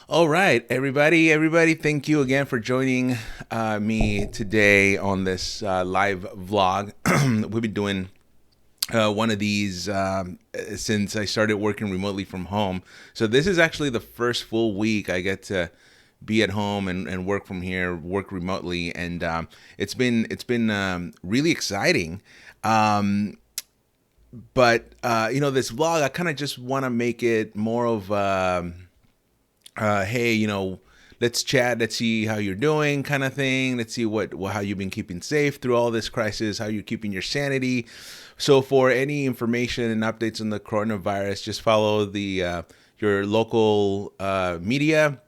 All right, everybody, thank you again for joining me today on this live vlog. We've been doing one of these since I started working remotely from home. So this is actually the first full week I get to be at home and work from here, work remotely, and it's been really exciting. Um, but this vlog, I kind of just want to make it more of hey, let's chat, let's see how you're doing, kind of thing. Let's see how you've been keeping safe through all this crisis, how you're keeping your sanity. So, for any information and updates on the coronavirus, just follow the your local media,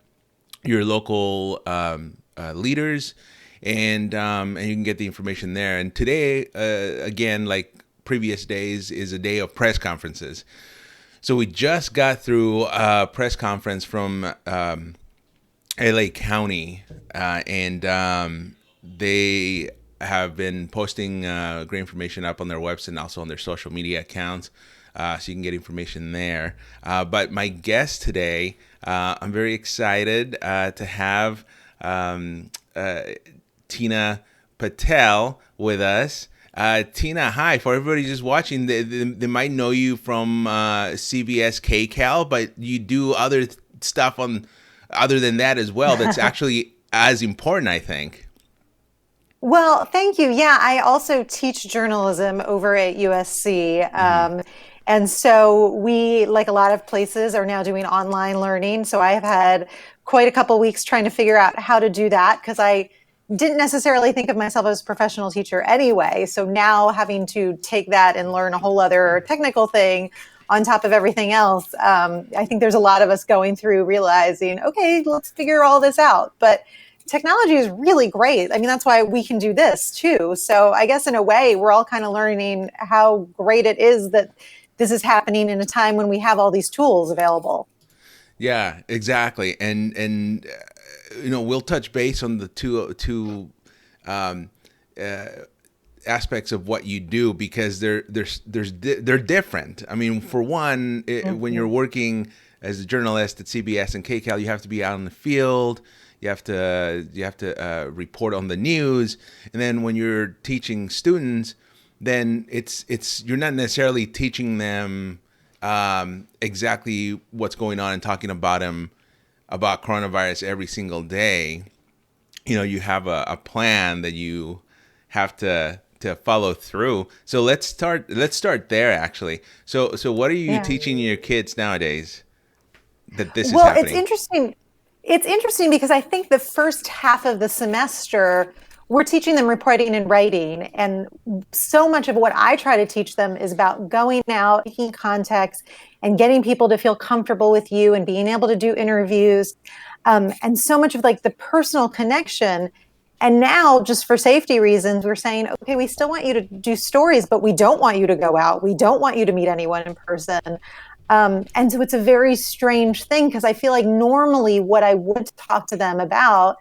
your local leaders, and you can get the information there. And today, again, like previous days, is a day of press conferences. So we just got through a press conference from LA County, and they have been posting great information up on their website and also on their social media accounts. So you can get information there. But my guest today, I'm very excited to have Tina Patel with us. Tina, hi. For everybody just watching, they might know you from CBS KCAL, but you do other stuff on other than that as well. That's actually as important, I think. Well, thank you. Yeah, I also teach journalism over at USC. Hmm. And so we, like a lot of places, are now doing online learning. So I have had quite a couple weeks trying to figure out how to do that because I didn't necessarily think of myself as a professional teacher anyway. So now having to take that and learn a whole other technical thing on top of everything else, I think there's a lot of us going through realizing, okay, let's figure all this out. But technology is really great. I mean, that's why we can do this too. So I guess in a way, we're all kind of learning how great it is that this is happening in a time when we have all these tools available. Yeah, exactly. And we'll touch base on the two um, uh, aspects of what you do because they're different. I mean, for one, when you're Mhm. working as a journalist at CBS and KCAL, you have to be out in the field. You have to report on the news, and then when you're teaching students, then it's you're not necessarily teaching them exactly what's going on and talking about them about coronavirus every single day. You have a plan that you have to follow through. So let's start there actually. So what are you Yeah. teaching your kids nowadays that this is Well, it's happening? interesting. It's interesting because I think the first half of the semester, we're teaching them reporting and writing. And so much of what I try to teach them is about going out, taking context, and getting people to feel comfortable with you and being able to do interviews. And so much of like the personal connection. And now, just for safety reasons, we're saying, okay, we still want you to do stories, but we don't want you to go out. We don't want you to meet anyone in person. And so it's a very strange thing because I feel like normally what I would talk to them about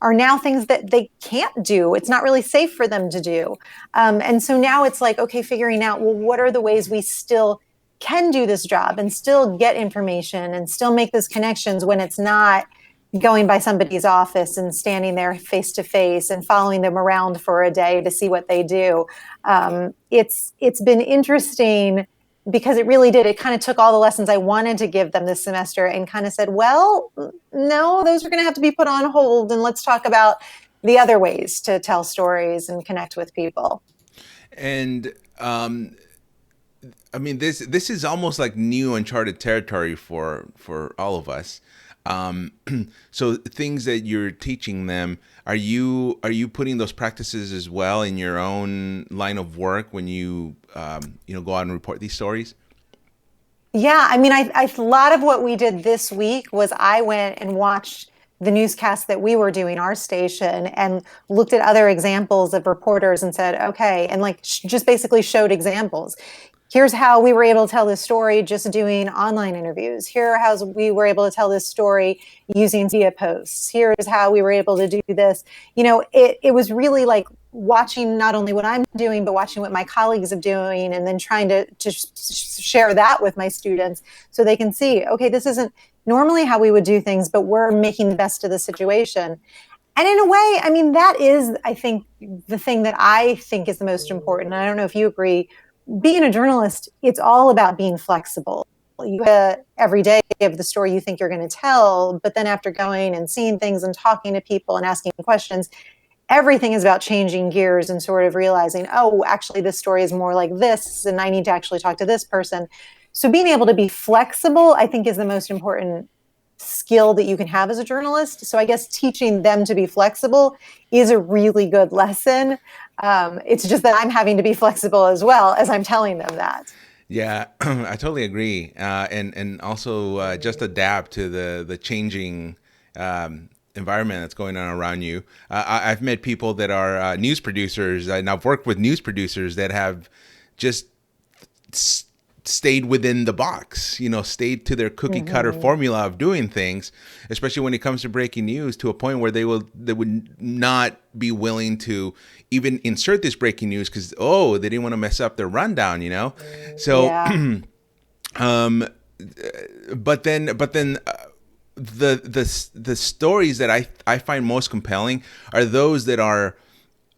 are now things that they can't do. It's not really safe for them to do. And so now it's like, okay, figuring out, well, what are the ways we still can do this job and still get information and still make those connections when it's not going by somebody's office and standing there face to face and following them around for a day to see what they do. It's been interesting because it really did. It kind of took all the lessons I wanted to give them this semester and kind of said, well, no, those are going to have to be put on hold. And let's talk about the other ways to tell stories and connect with people. And I mean, this is almost like new uncharted territory for all of us. Um, so things that you're teaching them, are you putting those practices as well in your own line of work when you go out and report these stories? Yeah, I mean, a lot of what we did this week was I went and watched the newscast that we were doing, our station, and looked at other examples of reporters and said, okay, and like just basically showed examples. Here's how we were able to tell this story just doing online interviews. Here are how we were able to tell this story using via posts. Here's how we were able to do this. It was really like watching not only what I'm doing, but watching what my colleagues are doing and then trying to share that with my students so they can see, okay, this isn't normally how we would do things, but we're making the best of the situation. And in a way, I mean, that is, I think, the thing that I think is the most important. And I don't know if you agree. Being a journalist, it's all about being flexible. You every day of the story you think you're going to tell, but then after going and seeing things and talking to people and asking questions, everything is about changing gears and sort of realizing, oh, actually, this story is more like this, and I need to actually talk to this person. So being able to be flexible, I think, is the most important skill that you can have as a journalist. So I guess teaching them to be flexible is a really good lesson. It's just that I'm having to be flexible as well as I'm telling them that. Yeah, I totally agree, and also just adapt to the changing environment that's going on around you. I've met people that are news producers, and I've worked with news producers that have just stayed within the box, stayed to their cookie cutter formula of doing things, especially when it comes to breaking news, to a point where they would not be willing to even insert this breaking news because they didn't want to mess up their rundown. So Yeah. but then the stories that I find most compelling are those that are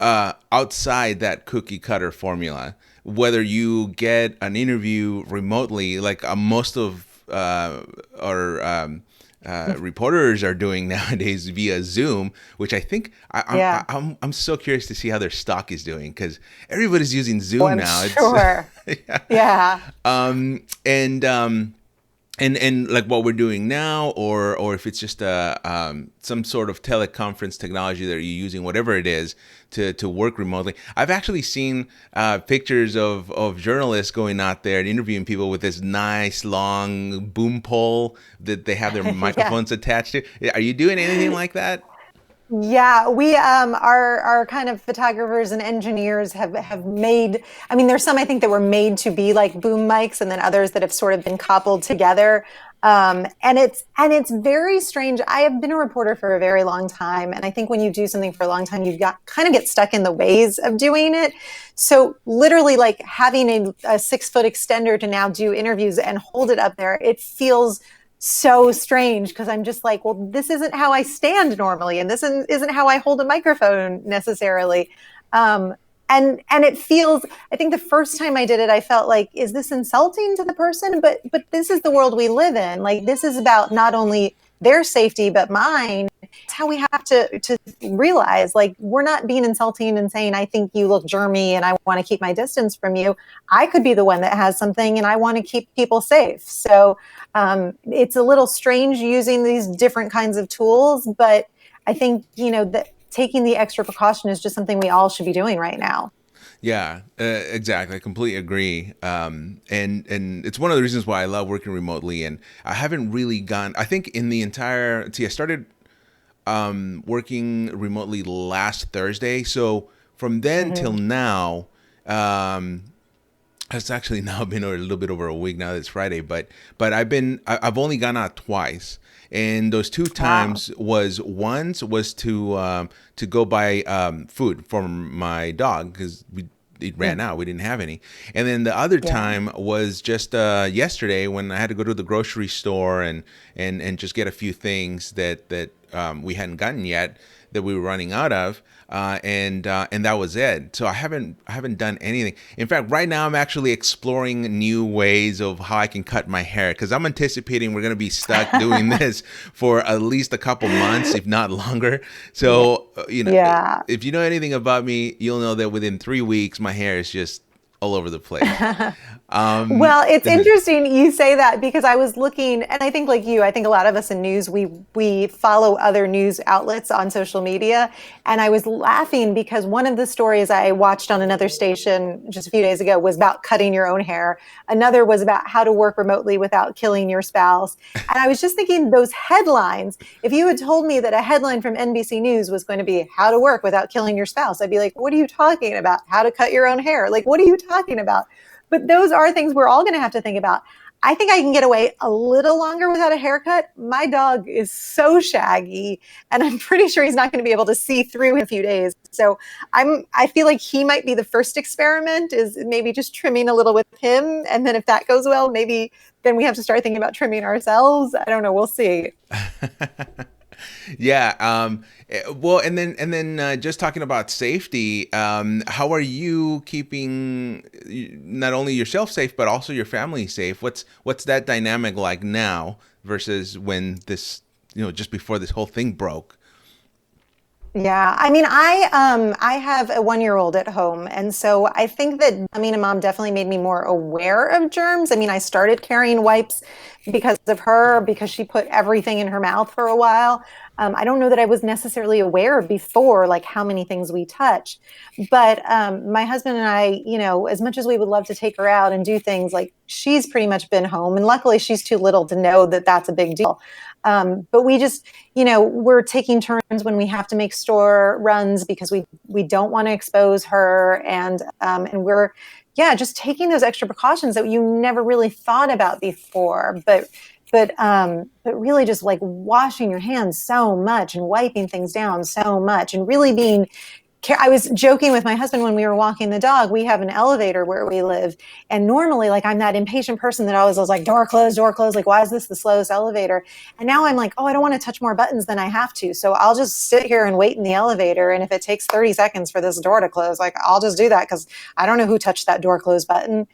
outside that cookie cutter formula. Whether you get an interview remotely, like most of our reporters are doing nowadays via Zoom, which I think Yeah. I'm so curious to see how their stock is doing, because everybody's using Oh, Zoom I'm now. sure. Yeah. Yeah. And like what we're doing now, or if it's just some sort of teleconference technology that you're using, whatever it is, to work remotely. I've actually seen pictures of journalists going out there and interviewing people with this nice long boom pole that they have their Yeah. microphones attached to. Are you doing anything like that? Yeah, we our kind of photographers and engineers have made. I mean, there's some I think that were made to be like boom mics, and then others that have sort of been coupled together. And it's very strange. I have been a reporter for a very long time, and I think when you do something for a long time, you've got kind of get stuck in the ways of doing it. So literally, like having a 6 foot extender to now do interviews and hold it up there, it feels so strange because I'm just like, well, this isn't how I stand normally, and this isn't how I hold a microphone necessarily. Um, and it feels. I think the first time I did it, I felt like, is this insulting to the person? But this is the world we live in. Like this is about not only their safety but mine. It's how we have to realize, like, we're not being insulting and saying, I think you look germy and I want to keep my distance from you. I could be the one that has something and I want to keep people safe. So it's a little strange using these different kinds of tools, but I think, that taking the extra precaution is just something we all should be doing right now. Yeah, exactly. I completely agree. And it's one of the reasons why I love working remotely. And I haven't really gone. I think in the entire. See, I started working remotely last Thursday. So from then till Mm-hmm. now, it's actually now been a little bit over a week now that it's Friday. But I've only gone out twice. And those two Wow. times once was to go buy food for my dog because it ran Mm. out. We didn't have any. And then the other Yeah. time was just yesterday when I had to go to the grocery store and just get a few things that we hadn't gotten yet that we were running out of. And that was it. So I haven't done anything. In fact, right now I'm actually exploring new ways of how I can cut my hair because I'm anticipating we're gonna be stuck doing this for at least a couple months, if not longer. Yeah. So Yeah. if you know anything about me, you'll know that within 3 weeks my hair is just all over the place. Um, Well, it's interesting you say that because I was looking, and I think like you, I think a lot of us in news, we follow other news outlets on social media, and I was laughing because one of the stories I watched on another station just a few days ago was about cutting your own hair. Another was about how to work remotely without killing your spouse. And I was just thinking those headlines, if you had told me that a headline from NBC News was going to be how to work without killing your spouse, I'd be like, what are you talking about? How to cut your own hair? Like, what are you talking about? But those are things we're all going to have to think about. I think I can get away a little longer without a haircut. My dog is so shaggy, and I'm pretty sure he's not going to be able to see through in a few days. So I feel like he might be the first experiment, is maybe just trimming a little with him, and then if that goes well, maybe then we have to start thinking about trimming ourselves. I don't know. We'll see. Yeah. Well, and then just talking about safety, how are you keeping not only yourself safe but also your family safe? What's that dynamic like now versus when this, just before this whole thing broke? Yeah, I mean, I have a 1 year old at home, and so I think that becoming a mom definitely made me more aware of germs. I mean, I started carrying wipes because of her, because she put everything in her mouth for a while. I don't know that I was necessarily aware before, like how many things we touch. But my husband and I, as much as we would love to take her out and do things, like she's pretty much been home, and luckily she's too little to know that that's a big deal. But we just we're taking turns when we have to make store runs because we don't want to expose her, and we're just taking those extra precautions that you never really thought about before. But really just like washing your hands so much and wiping things down so much and really being I was joking with my husband when we were walking the dog. We have an elevator where we live. And normally, like, I'm that impatient person that always was like, door closed. Like, why is this the slowest elevator? And now I'm like, oh, I don't want to touch more buttons than I have to. So I'll just sit here and wait in the elevator. And if it takes 30 seconds for this door to close, like, I'll just do that because I don't know who touched that door close button.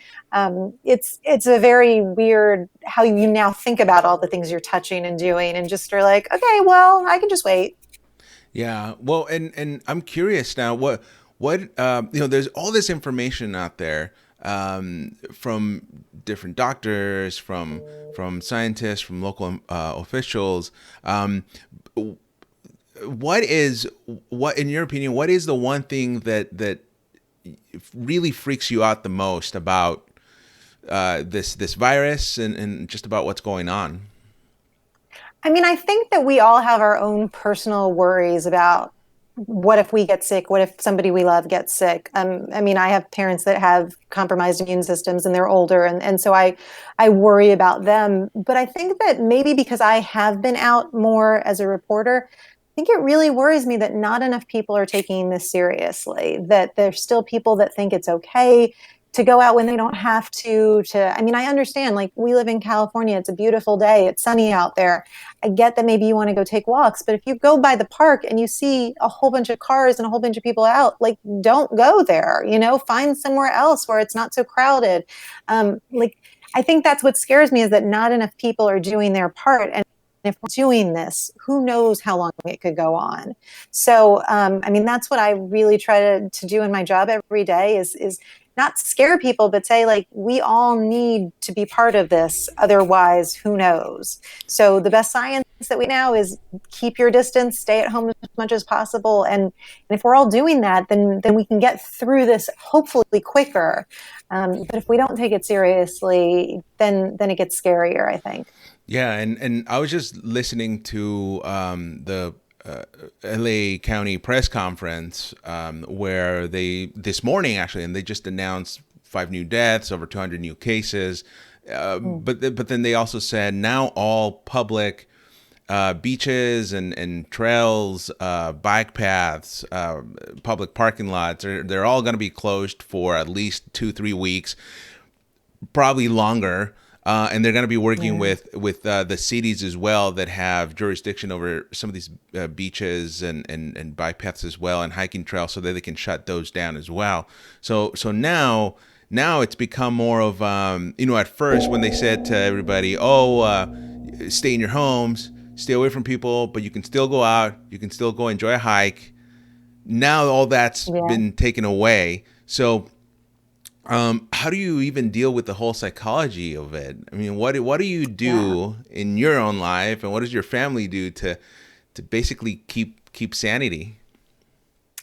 It's a very weird how you now think about all the things you're touching and doing and just are like, okay, well, I can just wait. Yeah. Well, and I'm curious now. There's all this information out there from different doctors, from scientists, from local officials. What in your opinion? What is the one thing that really freaks you out the most about this virus and just about what's going on? I mean, I think that we all have our own personal worries about what if we get sick? What if somebody we love gets sick? I mean, I have parents that have compromised immune systems and they're older, and so I worry about them. But I think that maybe because I have been out more as a reporter, I think it really worries me that not enough people are taking this seriously. That there's still people that think it's okay to go out when they don't have to I mean, I understand, like, we live in California, it's a beautiful day, it's sunny out there. I get that maybe you want to go take walks, but if you go by the park and you see a whole bunch of cars and a whole bunch of people out, like, don't go there, find somewhere else where it's not so crowded. Like, I think that's what scares me, is that not enough people are doing their part. And if we're doing this, who knows how long it could go on. So, I mean, that's what I really try to do in my job every day, is not scare people, but say, like, we all need to be part of this. Otherwise, who knows? So the best science that we now is keep your distance, stay at home as much as possible. And if we're all doing that, then we can get through this hopefully quicker. But if we don't take it seriously, then it gets scarier, I think. Yeah, and I was just listening to the LA County press conference where they this morning actually, and they just announced 5 new deaths, over 200 new cases. But then they also said now all public beaches and trails, bike paths, public parking lots, they're all going to be closed for at least 2-3 weeks, probably longer. And they're going to be working with the cities as well that have jurisdiction over some of these beaches and bike paths as well, and hiking trails, so that they can shut those down as well. So now it's become more of at first when they said to everybody, stay in your homes, stay away from people, but you can still go out, you can still go enjoy a hike. Now all that's Yeah. been taken away. So how do you even deal with the whole psychology of it? I mean, what do you Yeah. do in your own life, and what does your family do to basically keep sanity?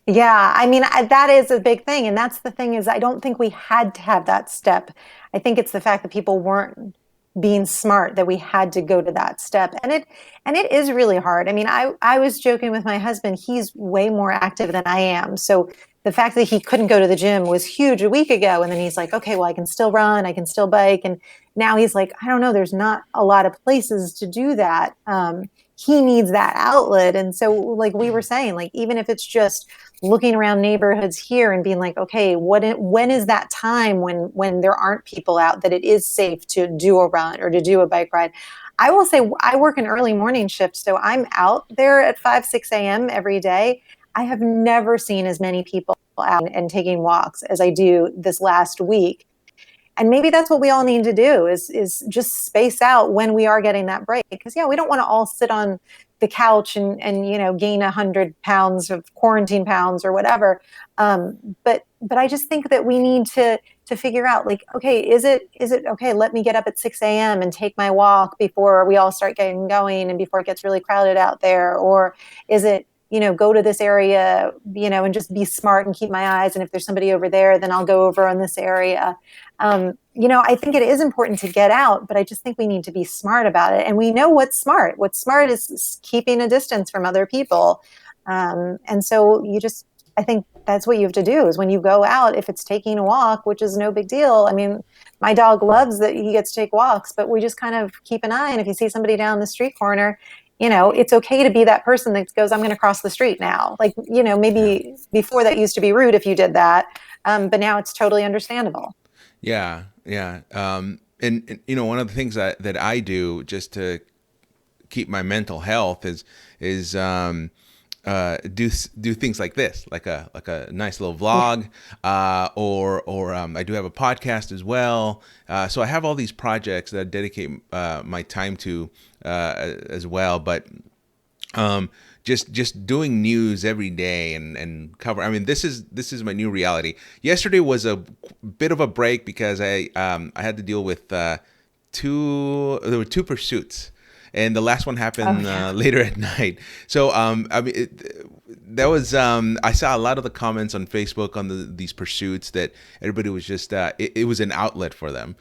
Yeah, I mean, that is a big thing. And that's the thing, is I don't think we had to have that step. I think it's the fact that people weren't being smart, that we had to go to that step. And it is really hard. I mean, I was joking with my husband, he's way more active than I am. So the fact that he couldn't go to the gym was huge a week ago. And then he's like, okay, well, I can still run, I can still bike. And now he's like, I don't know, there's not a lot of places to do that. He needs that outlet. And so, like we were saying, like, even if it's just looking around neighborhoods here and being like, okay, when is that time when there aren't people out, that it is safe to do a run or to do a bike ride? I will say I work an early morning shift, so I'm out there at 5, 6 a.m. every day. I have never seen as many people out and taking walks as I do this last week. And maybe that's what we all need to do is just space out when we are getting that break. Because yeah, we don't want to all sit on the couch and gain 100 pounds of quarantine pounds or whatever. But I just think that we need to figure out, like, okay, is it okay? Let me get up at 6 a.m. and take my walk before we all start getting going and before it gets really crowded out there, or is it, go to this area, and just be smart and keep my eyes. And if there's somebody over there, then I'll go over on this area. I think it is important to get out, but I just think we need to be smart about it. And we know what's smart. What's smart is keeping a distance from other people. And so I think that's what you have to do is when you go out, if it's taking a walk, which is no big deal. I mean, my dog loves that he gets to take walks, but we just kind of keep an eye. And if you see somebody down the street corner, it's okay to be that person that goes, I'm going to cross the street now. Like, maybe before that used to be rude if you did that. But now it's totally understandable. Yeah, yeah. And one of the things that I do just to keep my mental health is do things like this, like a nice little vlog, or I do have a podcast as well. So I have all these projects that I dedicate my time to as well. But just doing news every day and cover. I mean, this is my new reality. Yesterday was a bit of a break because I had to deal with there were two pursuits. And the last one happened later at night. So, that was, I saw a lot of the comments on Facebook on these pursuits that everybody was just, it was an outlet for them.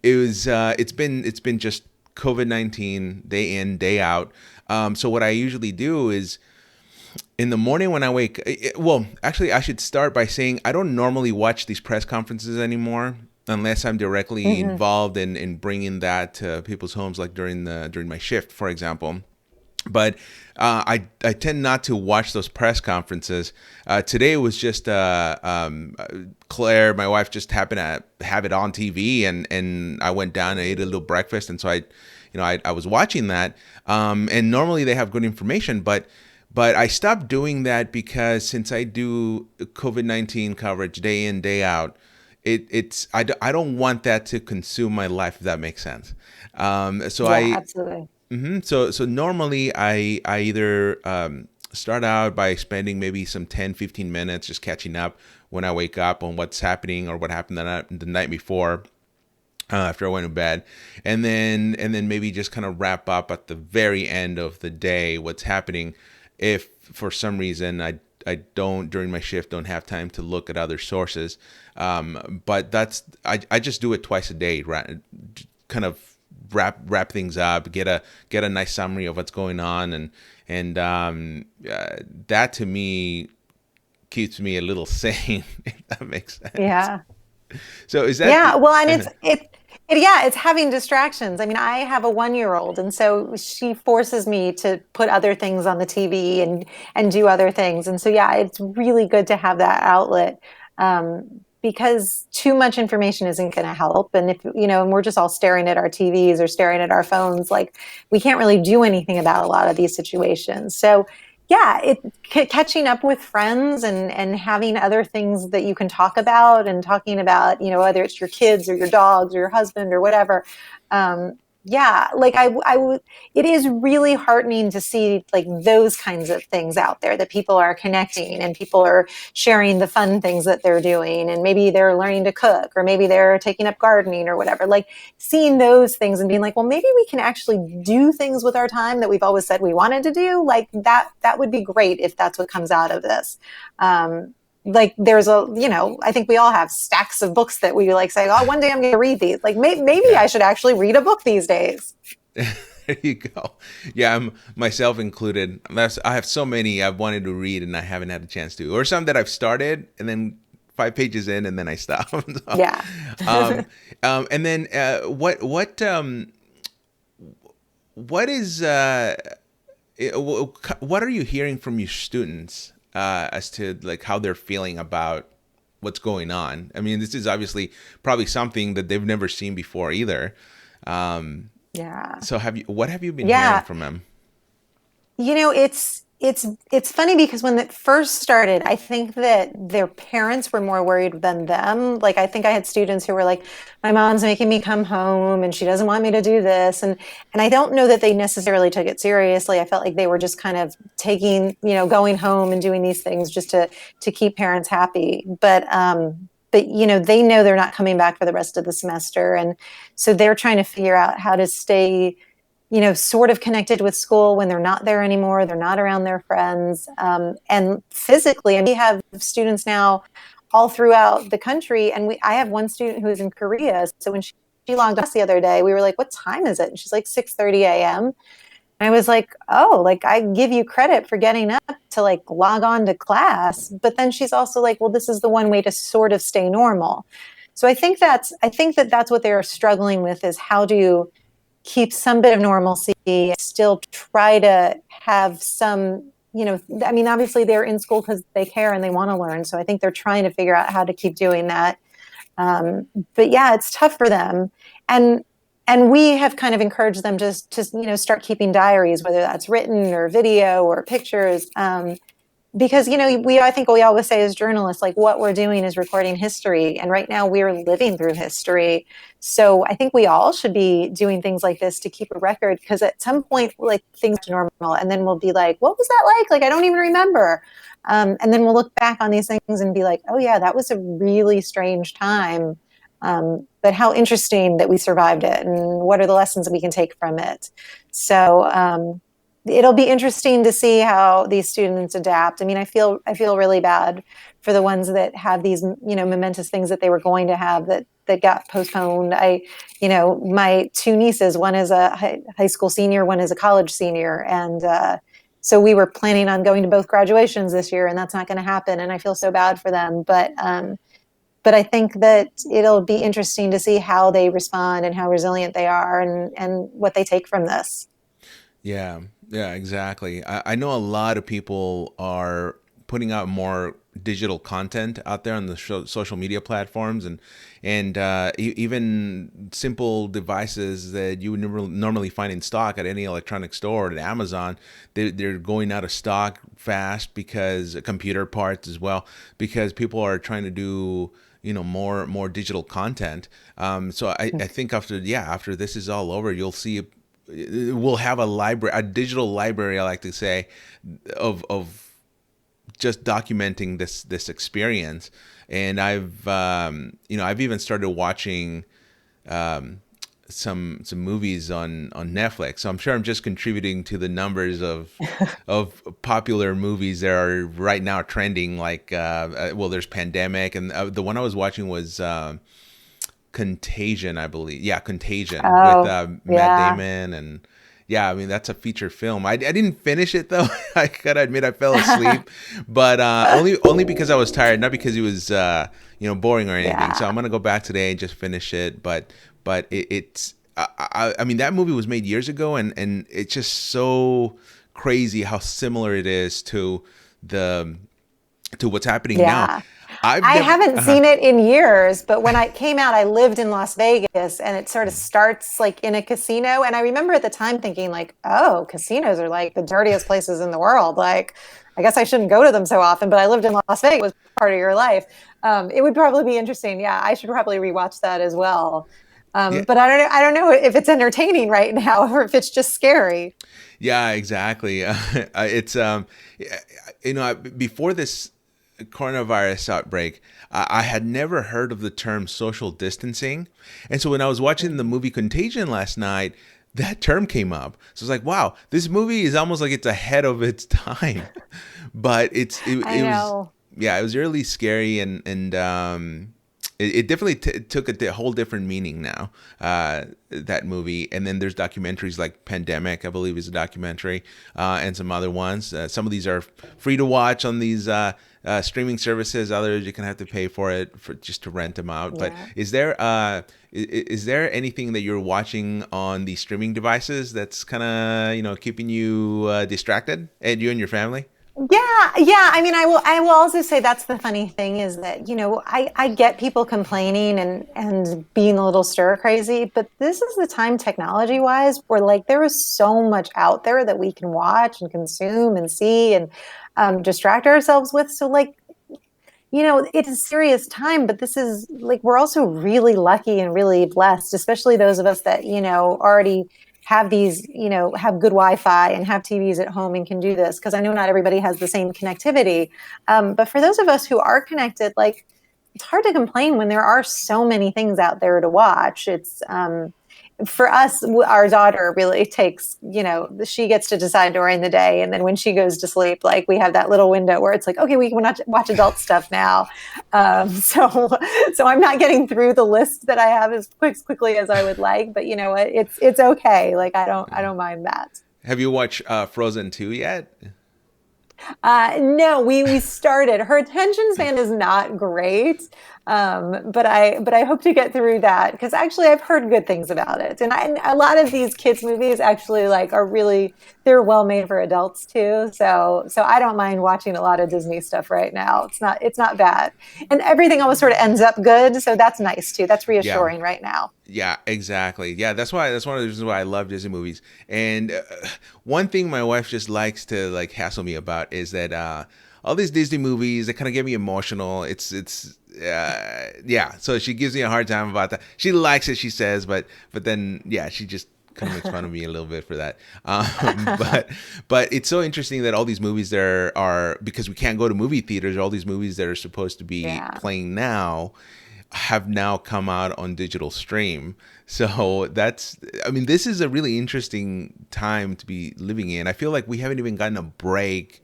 It's been just COVID-19 day in, day out. So what I usually do is, in the morning when I wake, actually I should start by saying I don't normally watch these press conferences anymore unless I'm directly involved in bringing that to people's homes, like during my shift, for example. But I tend not to watch those press conferences. Today was just Claire, my wife, just happened to have it on TV, and I went down and ate a little breakfast, and so I was watching that. And normally they have good information, but I stopped doing that because since I do COVID-19 coverage day in, day out, I don't want that to consume my life, if that makes sense. Absolutely. So normally I either start out by spending maybe some 10, 15 minutes just catching up when I wake up on what's happening or what happened the night before, after I went to bed, and then maybe just kind of wrap up at the very end of the day what's happening. If for some reason I don't, during my shift, don't have time to look at other sources. But I just do it twice a day, right? Kind of wrap things up, get a nice summary of what's going on, and that to me keeps me a little sane, if that makes sense. Yeah. So is that? Yeah. Well, and it's having distractions. I mean, I have a 1-year-old, and so she forces me to put other things on the TV and do other things. And so, yeah, it's really good to have that outlet, because too much information isn't going to help. And if, and we're just all staring at our TVs or staring at our phones, like, we can't really do anything about a lot of these situations. So, yeah, catching up with friends and having other things that you can talk about, and talking about, whether it's your kids or your dogs or your husband or whatever. Like it is really heartening to see, like, those kinds of things out there, that people are connecting and people are sharing the fun things that they're doing, and maybe they're learning to cook, or maybe they're taking up gardening or whatever. Like, seeing those things and being like, well, maybe we can actually do things with our time that we've always said we wanted to do. Like, that would be great if that's what comes out of this. Like, there's I think we all have stacks of books that we like say, oh, one day I'm going to read these. Like, maybe I should actually read a book these days. There you go. Yeah, I'm myself included. I have so many I've wanted to read and I haven't had a chance to, or some that I've started and then 5 pages in and then I stop. So, Yeah. um, and then what is what are you hearing from your students as to like how they're feeling about what's going on? I mean, this is obviously probably something that they've never seen before either. Um, Yeah. so what have you been hearing Yeah. from them? It's funny because when it first started, I think that their parents were more worried than them. Like I think I had students who were like, "My mom's making me come home, and she doesn't want me to do this," and I don't know that they necessarily took it seriously. I felt like they were just kind of taking, going home and doing these things just to keep parents happy. But they know they're not coming back for the rest of the semester, and so they're trying to figure out how to stay sort of connected with school when they're not there anymore. They're not around their friends. And physically, and we have students now all throughout the country. And I have one student who is in Korea. So when she logged us the other day, we were like, "What time is it?" And she's like, 6:30 a.m. And I was like, "Oh, like I give you credit for getting up to like log on to class." But then she's also like, "Well, this is the one way to sort of stay normal." So I think that that's what they're struggling with, is how do you keep some bit of normalcy, still try to have some, I mean, obviously they're in school because they care and they want to learn. So I think they're trying to figure out how to keep doing that. But yeah, it's tough for them. And and we have kind of encouraged them to start keeping diaries, whether that's written or video or pictures. Because I think what we always say as journalists, like what we're doing is recording history, and right now we're living through history. So I think we all should be doing things like this to keep a record, because at some point, like, things are normal, and then we'll be like, what was that like I don't even remember. And then we'll look back on these things and be like, oh yeah, that was a really strange time, but how interesting that we survived it, and what are the lessons we can take from it. So it'll be interesting to see how these students adapt. I mean, I feel really bad for the ones that have these, momentous things that they were going to have that got postponed. My two nieces, one is a high school senior, one is a college senior, and so we were planning on going to both graduations this year, and that's not going to happen. And I feel so bad for them, but I think that it'll be interesting to see how they respond and how resilient they are, and what they take from this. Yeah, yeah, exactly. I know a lot of people are putting out more digital content out there on the social media platforms, and even simple devices that you would normally find in stock at any electronic store or at Amazon. They're going out of stock fast, because computer parts as well, because people are trying to do more digital content. So I think after this is all over, you'll see we'll have a digital library, I like to say, of just documenting this experience. And I've even started watching some movies on Netflix. So I'm sure I'm just contributing to the numbers of popular movies that are right now trending. Like well, there's Pandemic, and the one I was watching was Contagion, I believe. Yeah, Contagion, with Oh, Matt yeah. Damon. And yeah, I mean, that's a feature film. I didn't finish it though. I gotta admit I fell asleep, but only because I was tired, not because it was boring or anything. So Yeah. I'm gonna go back today and just finish it. But it's I mean, that movie was made years ago, and it's just so crazy how similar it is the to what's happening now. Yeah. I've I never. haven't seen it in years, but when I came out, I lived in Las Vegas, and it sort of starts like in a casino. And I remember at the time thinking, like, oh, casinos are like the dirtiest places in the world. Like, I guess I shouldn't go to them so often, but I lived in Las Vegas, it was part of your life. It would probably be interesting. Yeah, I should probably rewatch that as well. Yeah, But I don't know if it's entertaining right now or if it's just scary. yeah, exactly. It's before this coronavirus outbreak, I had never heard of the term social distancing, and so when I was watching the movie Contagion last night, that term came up. So it's like, wow, this movie is almost like it's ahead of its time. But I it was, know. yeah, it was really scary, and it definitely took a whole different meaning now, that movie. And then there's documentaries like Pandemic, I believe is a documentary, and some other ones. Some of these are free to watch on these streaming services. Others you can have to pay for it for just to rent them out. But Yeah. is there anything that you're watching on these streaming devices that's kind of keeping you distracted, and you and your family? Yeah, yeah. I mean, I will also say that's the funny thing is that, I get people complaining and being a little stir crazy, but this is the time technology wise where like there is so much out there that we can watch and consume and see and distract ourselves with. So like, it is serious time, but this is like we're also really lucky and really blessed, especially those of us that, already have these, have good Wi-Fi and have TVs at home and can do this. Because I know not everybody has the same connectivity. But for those of us who are connected, like it's hard to complain when there are so many things out there to watch. It's for us, our daughter really takes, she gets to decide during the day. And then when she goes to sleep, like we have that little window where it's like, okay, we can watch adult stuff now. So I'm not getting through the list that I have as quickly as I would like, but you know what, it's okay. Like I don't mind that. Have you watched Frozen 2 yet? No, we started. Her attention span is not great, but I hope to get through that because actually I've heard good things about it, and a lot of these kids movies actually like are really they're well made for adults too. So I don't mind watching a lot of Disney stuff right now. It's not bad, and everything always sort of ends up good. So that's nice too. That's Yeah. reassuring right now. Yeah, exactly. Yeah, that's one of the reasons why I love Disney movies. And one thing my wife just likes to like hassle me about is that all these Disney movies, they kind of get me emotional. Yeah. So she gives me a hard time about that. She likes it, she says, but then yeah, she just kind of makes fun of me a little bit for that. But it's so interesting that all these movies there are because we can't go to movie theaters. All these movies that are supposed to be Yeah. playing now have now come out on digital stream. So I mean, this is a really interesting time to be living in. I feel like we haven't even gotten a break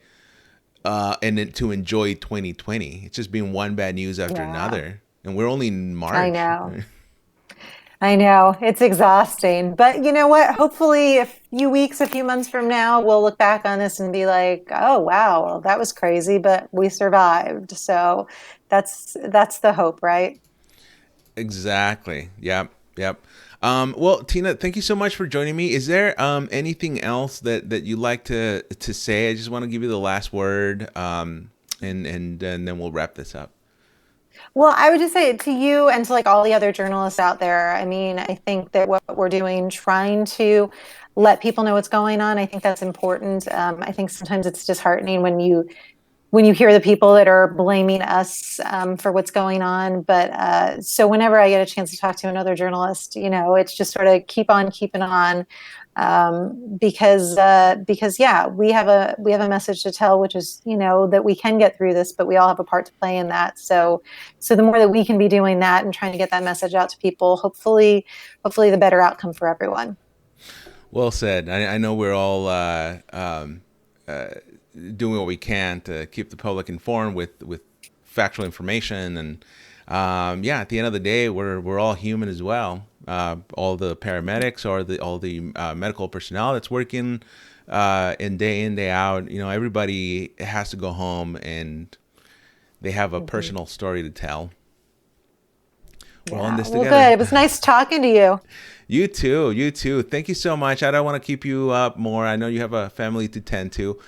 to enjoy 2020. It's just been one bad news after Yeah, another. And we're only in I March. know. I know it's exhausting, but you know what? Hopefully, a few weeks, a few months from now, we'll look back on this and be like, "Oh, wow, well, that was crazy, but we survived." So that's the hope, right? Exactly. Yep. Yep. Well, Tina, thank you so much for joining me. Is there anything else that you like to say? I just want to give you the last word, and then we'll wrap this up. Well, I would just say to you and to like all the other journalists out there, I mean, I think that what we're doing, trying to let people know what's going on, I think that's important. I think sometimes it's disheartening when you hear the people that are blaming us for what's going on. But so whenever I get a chance to talk to another journalist, it's just sort of keep on keeping on because yeah, we have a message to tell, which is that we can get through this, but we all have a part to play in that. So the more that we can be doing that and trying to get that message out to people, hopefully the better outcome for everyone. Well said. I know we're all uh, doing what we can to keep the public informed with factual information, and yeah, at the end of the day, we're all human as well. All the paramedics or all the medical personnel that's working in day out. Everybody has to go home and they have a Mhm. personal story to tell. We're all in Yeah. this Well, good. together. It was nice talking to you. You too. You too. Thank you so much. I don't want to keep you up more. I know you have a family to tend to.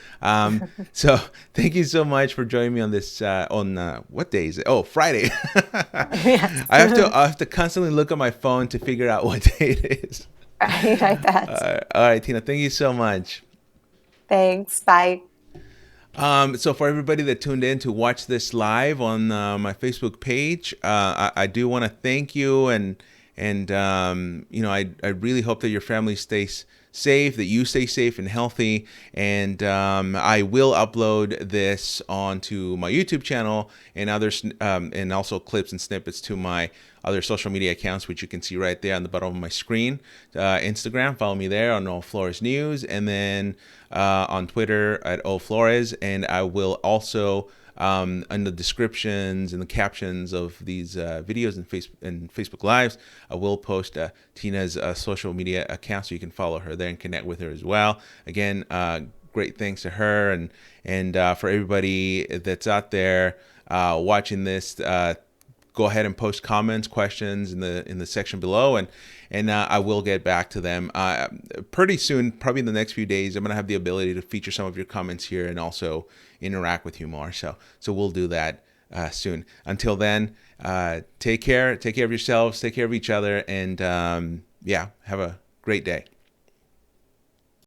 So thank you so much for joining me on this. On what day is it? Oh, Friday. Yes. I have to constantly look at my phone to figure out what day it is. Right, I bet. All right, Tina. Thank you so much. Thanks. Bye. So for everybody that tuned in to watch this live on my Facebook page, I do want to thank you and I really hope that your family stays safe, that you stay safe and healthy, and I will upload this onto my YouTube channel and others, and also clips and snippets to my other social media accounts, which you can see right there on the bottom of my screen. Instagram, follow me there on O Flores News, and then on Twitter at O Flores, and I will also in the descriptions and the captions of these videos and Facebook Lives, I will post Tina's social media account so you can follow her there and connect with her as well. Again, great thanks to her and for everybody that's out there watching this. Go ahead and post comments, questions in the section below, and I will get back to them pretty soon. Probably in the next few days, I'm gonna have the ability to feature some of your comments here and also interact with you more. So we'll do that soon. Until then, take care of yourselves, take care of each other, and have a great day.